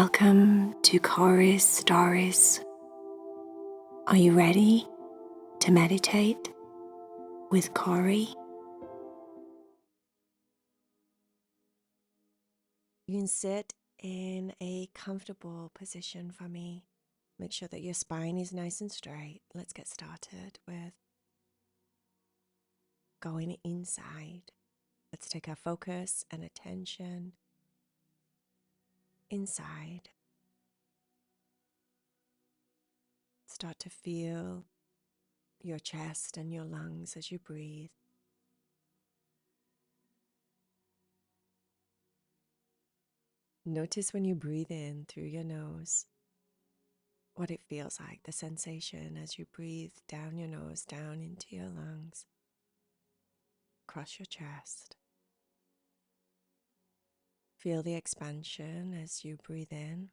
Welcome to Cory's Stories. Are you ready to meditate with Cory? You can sit in a comfortable position for me. Make sure that your spine is nice and straight. Let's get started with going inside. Let's take our focus and attention inside. Start to feel your chest and your lungs as you breathe. Notice when you breathe in through your nose, what it feels like, the sensation as you breathe down your nose, down into your lungs, across your chest. Feel the expansion as you breathe in.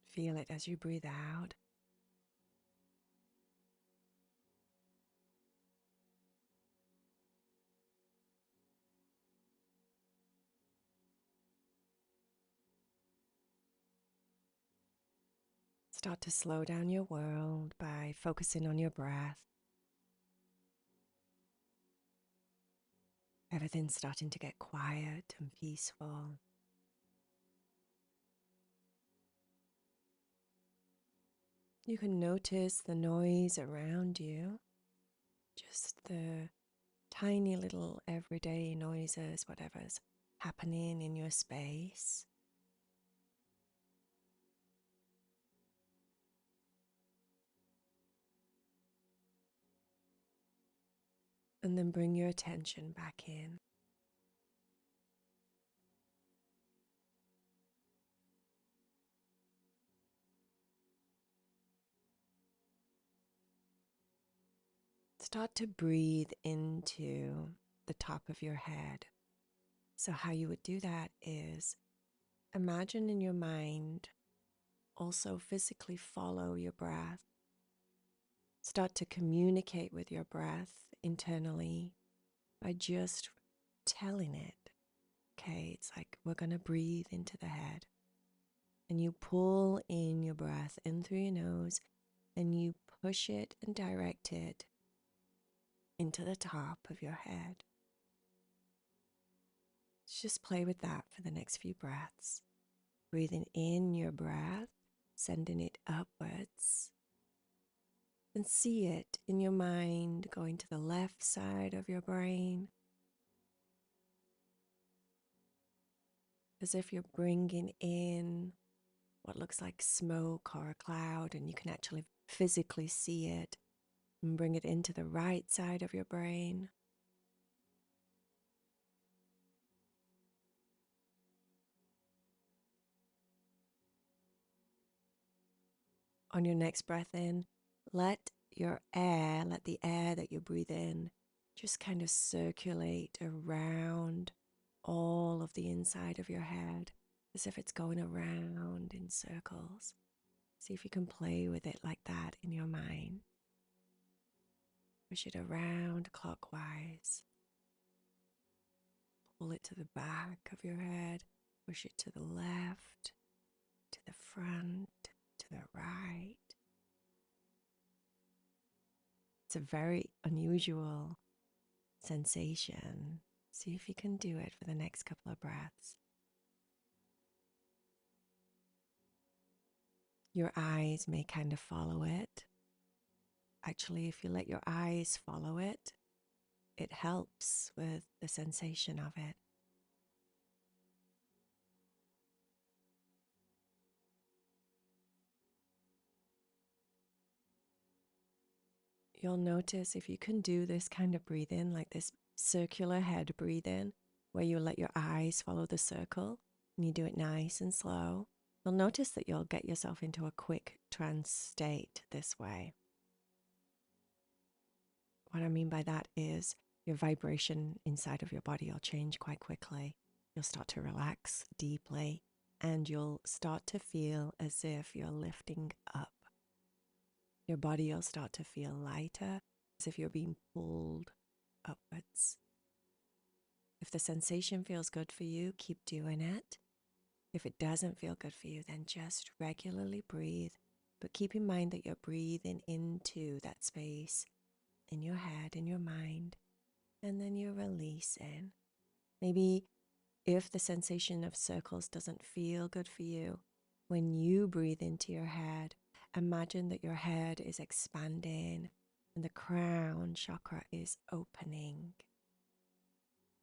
Feel it as you breathe out. Start to slow down your world by focusing on your breath. Everything's starting to get quiet and peaceful. You can notice the noise around you, just the tiny little everyday noises, whatever's happening in your space. And then bring your attention back in. Start to breathe into the top of your head. So how you would do that is imagine in your mind, also physically follow your breath. Start to communicate with your breath internally by just telling it. Okay, it's like we're going to breathe into the head. And you pull in your breath in through your nose and you push it and direct it into the top of your head. Just play with that for the next few breaths. Breathing in your breath, sending it upwards. And see it in your mind going to the left side of your brain. As if you're bringing in what looks like smoke or a cloud, and you can actually physically see it. And bring it into the right side of your brain. On your next breath in, let the air that you breathe in, just kind of circulate around all of the inside of your head, as if it's going around in circles. See if you can play with it like that in your mind. Push it around clockwise. Pull it to the back of your head. Push it to the left, to the front, to the right. It's a very unusual sensation. See if you can do it for the next couple of breaths. Your eyes may kind of follow it. Actually, if you let your eyes follow it, it helps with the sensation of it. You'll notice if you can do this kind of breathe in, like this circular head breathe in, where you let your eyes follow the circle and you do it nice and slow, you'll notice that you'll get yourself into a quick trance state this way. What I mean by that is your vibration inside of your body will change quite quickly. You'll start to relax deeply and you'll start to feel as if you're lifting up. Your body will start to feel lighter, as if you're being pulled upwards. If the sensation feels good for you, keep doing it. If it doesn't feel good for you, then just regularly breathe. But keep in mind that you're breathing into that space in your head, in your mind, and then you're releasing. Maybe if the sensation of circles doesn't feel good for you, when you breathe into your head, imagine that your head is expanding and the crown chakra is opening.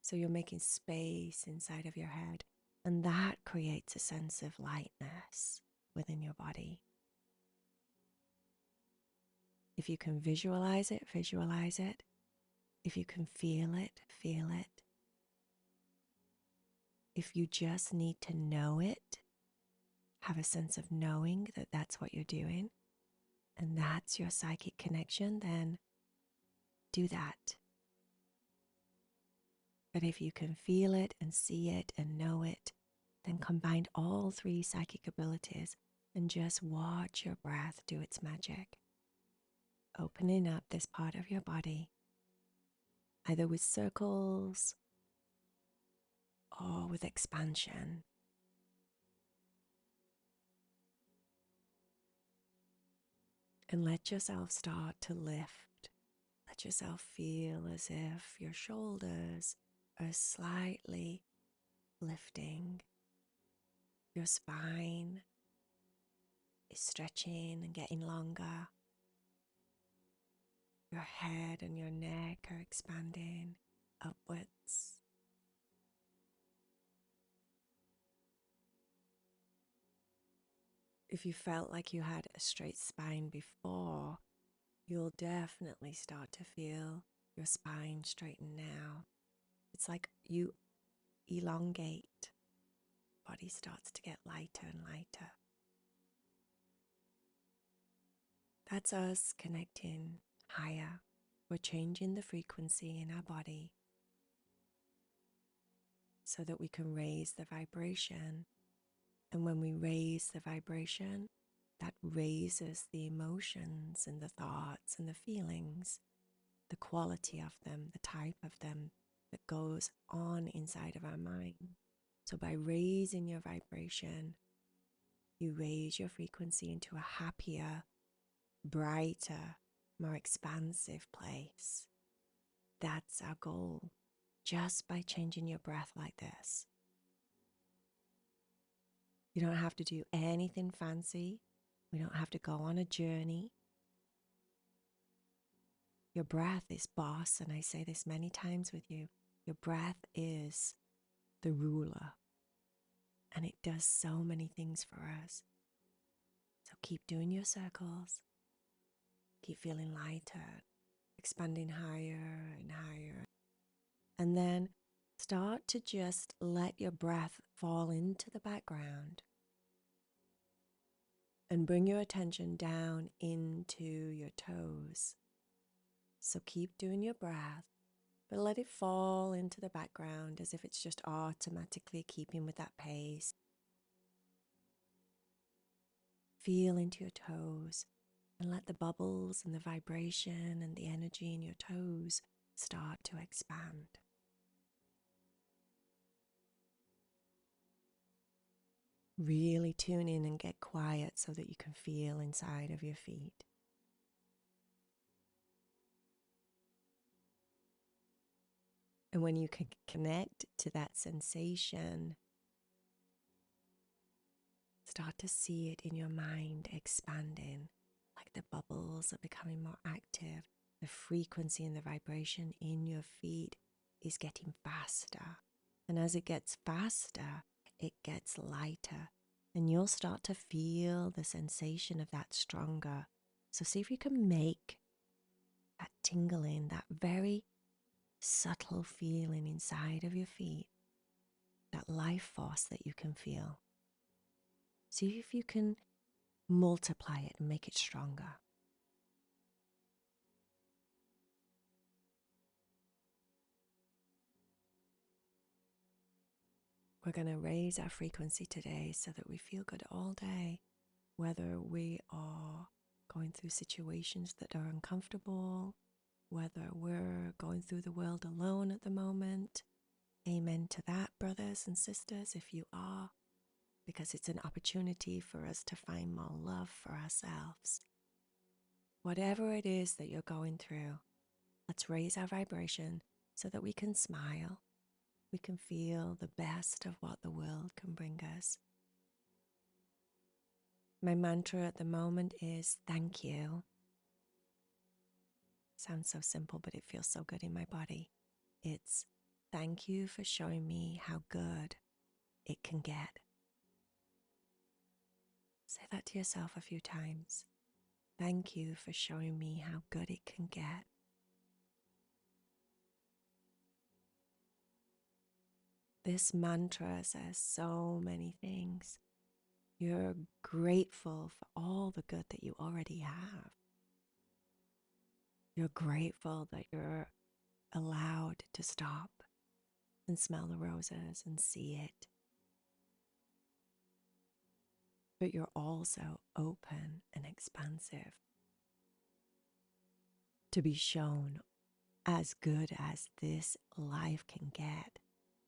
So you're making space inside of your head, and that creates a sense of lightness within your body. If you can visualize it, visualize it. If you can feel it, feel it. If you just need to know it, have a sense of knowing that that's what you're doing, and that's your psychic connection, then do that. But if you can feel it and see it and know it, then combine all three psychic abilities and just watch your breath do its magic, opening up this part of your body, either with circles or with expansion. And let yourself start to lift. Let yourself feel as if your shoulders are slightly lifting. Your spine is stretching and getting longer. Your head and your neck are expanding upwards. If you felt like you had a straight spine before, you'll definitely start to feel your spine straighten now. It's like you elongate. Body starts to get lighter and lighter. That's us connecting higher. We're changing the frequency in our body so that we can raise the vibration. And when we raise the vibration, that raises the emotions and the thoughts and the feelings, the quality of them, the type of them that goes on inside of our mind. So by raising your vibration, you raise your frequency into a happier, brighter, more expansive place. That's our goal, just by changing your breath like this. You don't have to do anything fancy. We don't have to go on a journey. Your breath is boss, and I say this many times with you. Your breath is the ruler, and it does so many things for us. So keep doing your circles. Keep feeling lighter, expanding higher and higher. And then start to just let your breath fall into the background and bring your attention down into your toes. So keep doing your breath, but let it fall into the background as if it's just automatically keeping with that pace. Feel into your toes and let the bubbles and the vibration and the energy in your toes start to expand. Really tune in and get quiet so that you can feel inside of your feet. And when you can connect to that sensation, start to see it in your mind expanding, like the bubbles are becoming more active. The frequency and the vibration in your feet is getting faster. And as it gets faster, it gets lighter. And you'll start to feel the sensation of that stronger. So see if you can make that tingling, that very subtle feeling inside of your feet, that life force that you can feel. See if you can multiply it and make it stronger. We're going to raise our frequency today so that we feel good all day, whether we are going through situations that are uncomfortable, whether we're going through the world alone at the moment. Amen to that, brothers and sisters, if you are, because it's an opportunity for us to find more love for ourselves. Whatever it is that you're going through, let's raise our vibration so that we can smile. We can feel the best of what the world can bring us. My mantra at the moment is thank you. Sounds so simple, but it feels so good in my body. It's thank you for showing me how good it can get. Say that to yourself a few times. Thank you for showing me how good it can get. This mantra says so many things. You're grateful for all the good that you already have. You're grateful that you're allowed to stop and smell the roses and see it. But you're also open and expansive to be shown as good as this life can get.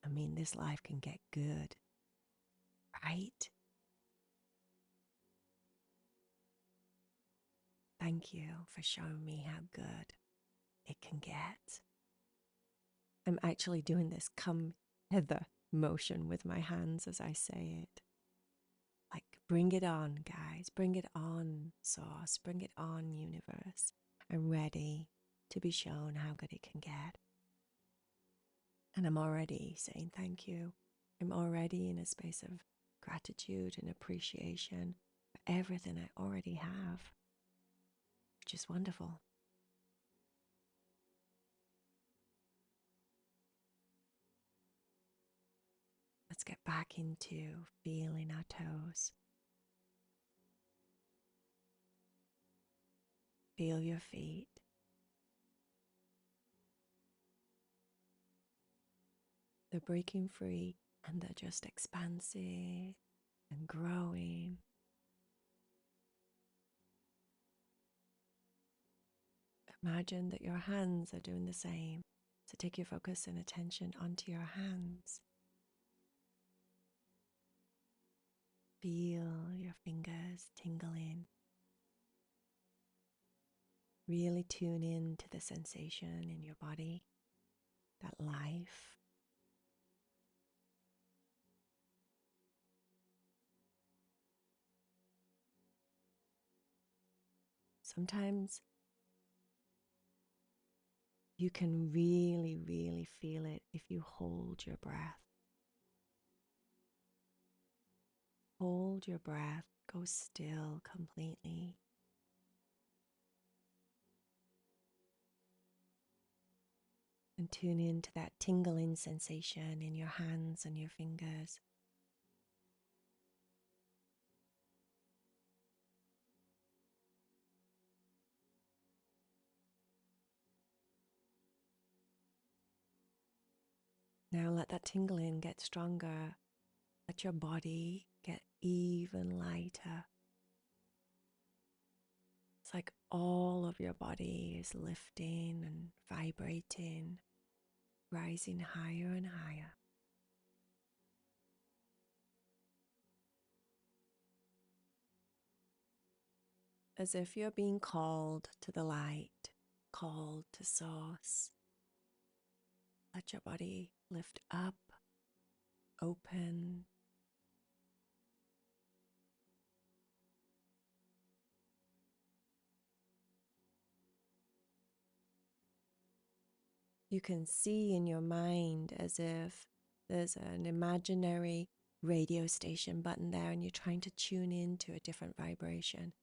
I mean, this life can get good, right? Thank you for showing me how good it can get. I'm actually doing this come hither motion with my hands as I say it. Like, bring it on, guys. Bring it on, source. Bring it on, universe. I'm ready to be shown how good it can get. And I'm already saying thank you. I'm already in a space of gratitude and appreciation for everything I already have, which is wonderful. Let's get back into feeling our toes. Feel your feet. They're breaking free and they're just expansive and growing. Imagine that your hands are doing the same. So take your focus and attention onto your hands. Feel your fingers tingling. Really tune in to the sensation in your body, that life. Sometimes you can really, really feel it if you hold your breath. Hold your breath, go still completely. And tune into that tingling sensation in your hands and your fingers. Now let that tingling get stronger. Let your body get even lighter. It's like all of your body is lifting and vibrating, rising higher and higher. As if you're being called to the light, called to source. Let your body lift up, open. You can see in your mind as if there's an imaginary radio station button there and you're trying to tune in to a different vibration.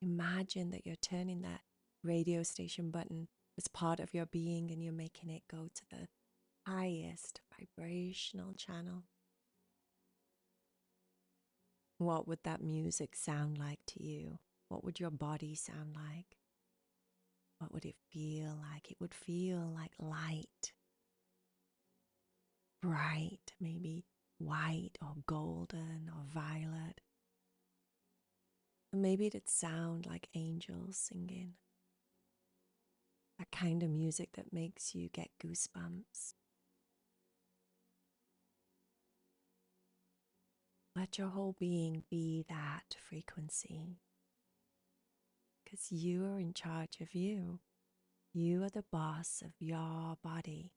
Imagine that you're turning that radio station button as part of your being and you're making it go to the highest vibrational channel. What would that music sound like to you? What would your body sound like? What would it feel like? It would feel like light. Bright, maybe white or golden or violet. Maybe it'd sound like angels singing, that kind of music that makes you get goosebumps. Let your whole being be that frequency, because you are in charge of you. You are the boss of your body,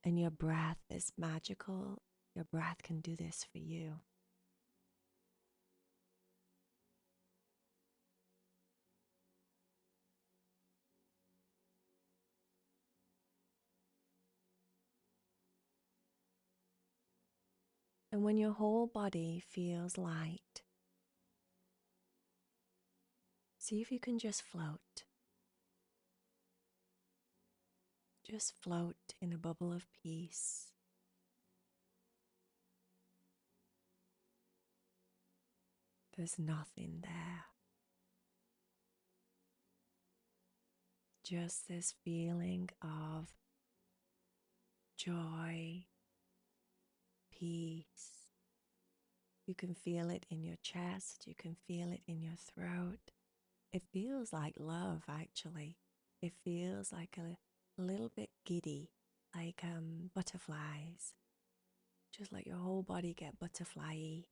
and your breath is magical. Your breath can do this for you. And when your whole body feels light, see if you can just float. Just float in a bubble of peace. There's nothing there. Just this feeling of joy, peace. You can feel it in your chest. You can feel it in your throat. It feels like love, actually. It feels like a little bit giddy, like butterflies. Just let your whole body get butterfly-y.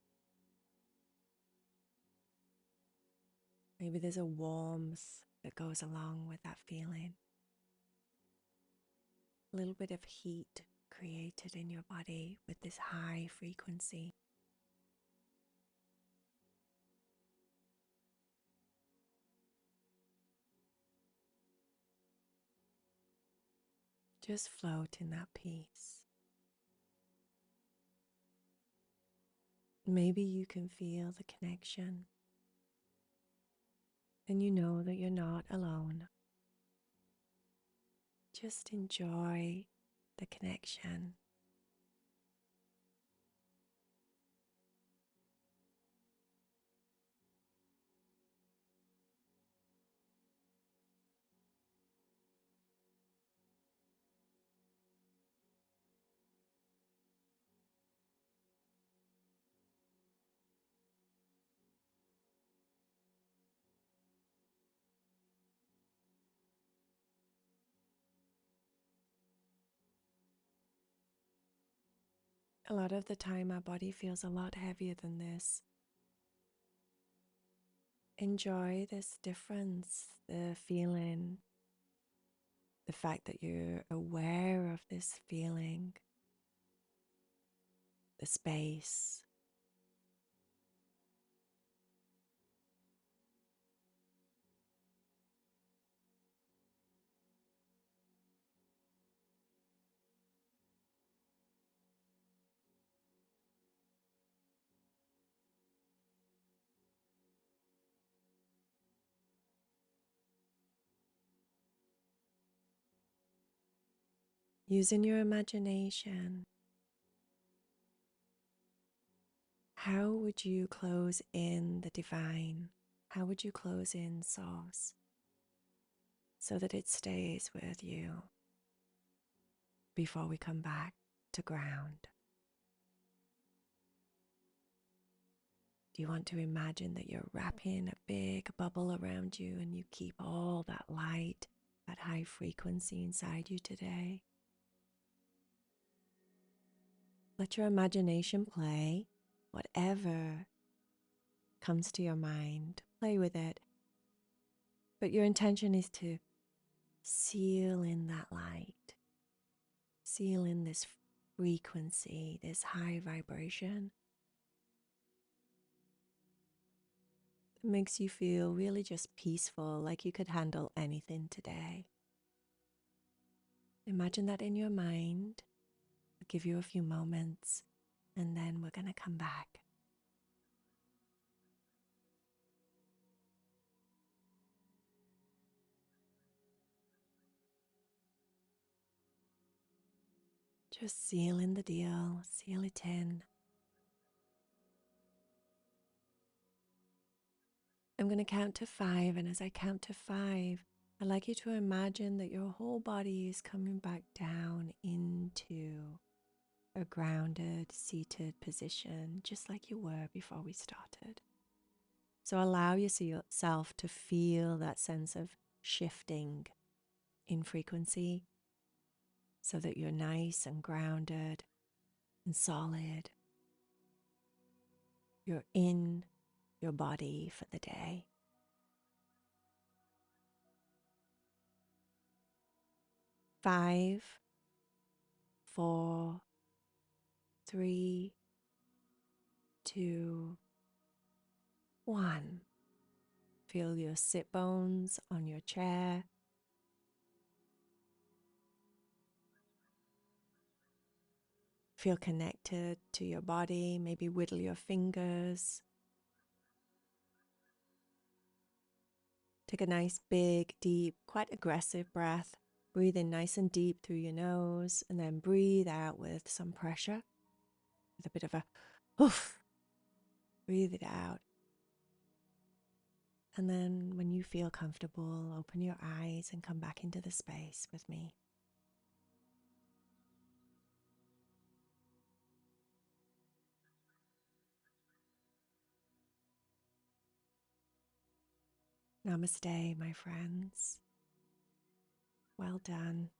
Maybe there's a warmth that goes along with that feeling. A little bit of heat created in your body with this high frequency. Just float in that peace. Maybe you can feel the connection, and you know that you're not alone. Just enjoy the connection. A lot of the time, our body feels a lot heavier than this. Enjoy this difference, the feeling, the fact that you're aware of this feeling, the space. Using your imagination, how would you close in the divine? How would you close in source so that it stays with you before we come back to ground? Do you want to imagine that you're wrapping a big bubble around you and you keep all that light, that high frequency inside you today? Let your imagination play. Whatever comes to your mind, play with it. But your intention is to seal in that light, seal in this frequency, this high vibration. It makes you feel really just peaceful, like you could handle anything today. Imagine that in your mind. I'll give you a few moments and then we're going to come back. Just seal in the deal, seal it in. I'm going to count to 5, and as I count to 5, I'd like you to imagine that your whole body is coming back down into a grounded, seated position, just like you were before we started. So allow yourself to feel that sense of shifting in frequency so that you're nice and grounded and solid. You're in your body for the day. 5, 4, 3, 2, 1. Feel your sit bones on your chair. Feel connected to your body. Maybe whittle your fingers. Take a nice, big, deep, quite aggressive breath. Breathe in nice and deep through your nose, and then breathe out with some pressure, with a bit of a oof. Breathe it out. And then when you feel comfortable, open your eyes and come back into the space with me. Namaste, my friends. Well done.